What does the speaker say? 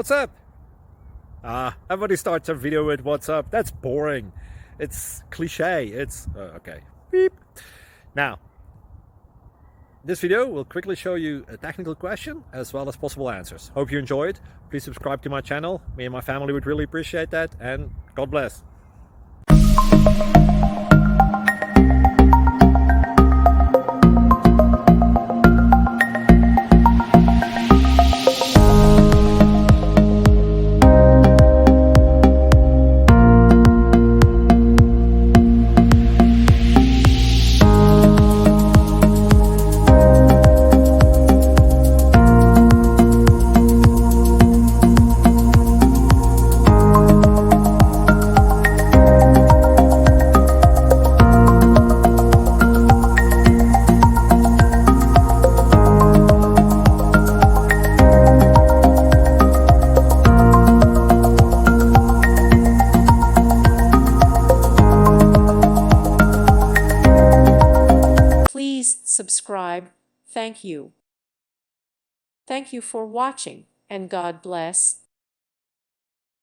What's up? Everybody starts a video with what's up. That's boring. It's cliche. It's okay. Beep. Now, this video will quickly show you a technical question as well as possible answers. Hope you enjoyed. Please subscribe to my channel. Me and my family would really appreciate that, and God bless. Please subscribe. Thank you. Thank you for watching, and God bless.